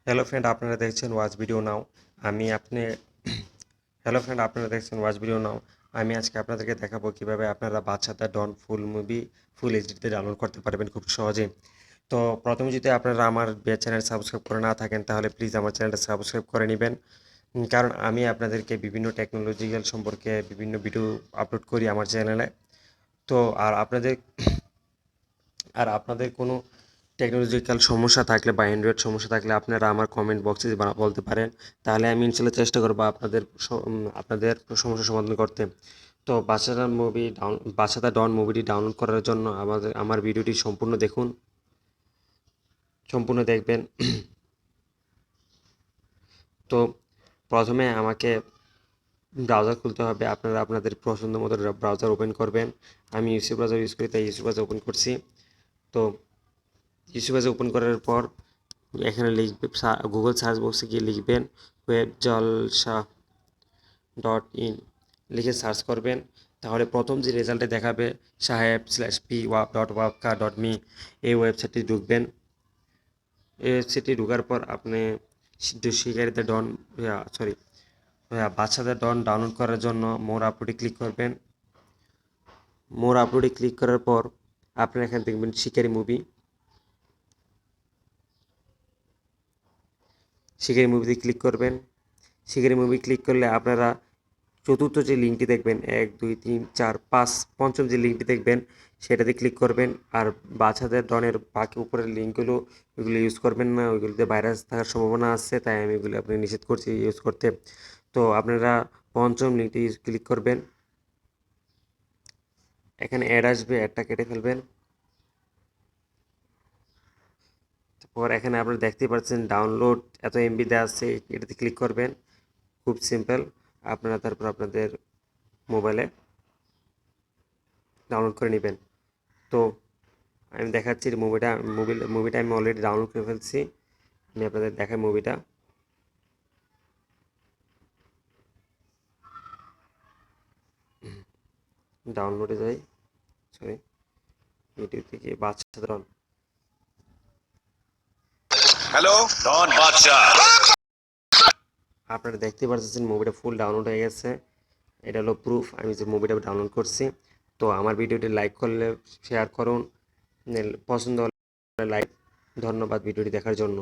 Hello friend, আপনারা দেখছেন watch video নাও। আমি আপনি হ্যালো ফ্রেন্ড, আপনারা দেখছেন ওয়াচ ভিডিও নাও। আমি আজকে আপনাদেরকে দেখাবো কিভাবে আপনারা বাদশাহ ডন ফুল মুভি ফুল এইচডিতে ডাউনলোড করতে পারবেন খুব সহজে। তো প্রথমে যদি আপনারা আমার চ্যানেল সাবস্ক্রাইব করে না থাকেন তাহলে প্লিজ আমার চ্যানেলটা সাবস্ক্রাইব করে নেবেন। কারণ আমি আপনাদেরকে বিভিন্ন টেকনোলজিক্যাল সম্পর্কে বিভিন্ন ভিডিও আপলোড করি আমার চ্যানেলে। তো আর আপনাদের কোনো টেকনোলজিক্যাল সমস্যা থাকলে বা অ্যান্ড্রয়েড সমস্যা থাকলে আপনারা আমার কমেন্ট বক্সে বলতে পারেন। তাহলে আমি ইনশাল্লাহ চেষ্টা করবো আপনাদের সমস্যার সমাধান করতে। তো বাদশাহ ডন মুভিটি ডাউনলোড করার জন্য আমার ভিডিওটি সম্পূর্ণ দেখুন, সম্পূর্ণ দেখবেন। তো প্রথমে আমাকে ব্রাউজার খুলতে হবে। আপনারা আপনাদের পছন্দ মতো ব্রাউজার ওপেন করবেন। আমি ইউসি ব্রাউজার ইউজ করি, তাই ইউসি ব্রাউজার ওপেন করছি। তো ইউসি ব্রাউজার ওপেন করার পর এখানে লিখবে, গুগল সার্চ বক্সে গিয়ে লিখবেন ওয়েব জলসা .in লিখে সার্চ করবেন। তাহলে প্রথম যে রেজাল্টে দেখাবে saheb/p.wapka.me, এই ওয়েবসাইটটি ঢুকবেন। এই ওয়েবসাইটটি ঢোকার পর আপনি শিকারিতে ডন সরি বাদশাহ ডন ডাউনলোড করার জন্য মোর আপলোডে ক্লিক করবেন। মোর আপলোডে ক্লিক করার পর আপনারা এখানে দেখবেন শিকারি মুভিতে ক্লিক করবেন। শিকারি মুভি ক্লিক করলে আপনারা চতুর্থ যে লিঙ্কটি দেখবেন, 1 2 3 4 5, পঞ্চম যে লিঙ্কটি দেখবেন সেটাতে ক্লিক করবেন। আর বাদশাহ ডনের বাকি উপরের লিঙ্কগুলো ওইগুলো ইউজ করবেন না, ওইগুলোতে ভাইরাস থাকার সম্ভাবনা আছে, তাই আমি ওইগুলো আপনি নিষেধ করছি ইউজ করতে। তো আপনারা পঞ্চম লিঙ্কটি ক্লিক করবেন। এখানে অ্যাড আসবে, অ্যাডটা কেটে ফেলবেন। তারপর এখানে আপনারা দেখতে পাচ্ছেন ডাউনলোড এত এমবি দেওয়া আছে, এটাতে ক্লিক করবেন। খুব সিম্পল, আপনারা তারপর আপনাদের মোবাইলে ডাউনলোড করে নেবেন। তো আমি দেখাচ্ছি মুভিটা আমি অলরেডি ডাউনলোড করে ফেলছি। আমি আপনাদের দেখাই মুভিটা। ডাউনলোডে যাই, সরি, ইউটিউব থেকে বাদশাহ ডন। হ্যালো ডন বাদশাহ। আপনারা দেখতে পাচ্ছেন মুভিটা ফুল ডাউনলোড হয়ে গেছে। এটা হলো প্রুফ আমি যে মুভিটা ডাউনলোড করছি। তো আমার ভিডিওটি লাইক করলে শেয়ার করুন, পছন্দ হলে লাইক। ধন্যবাদ ভিডিওটি দেখার জন্য।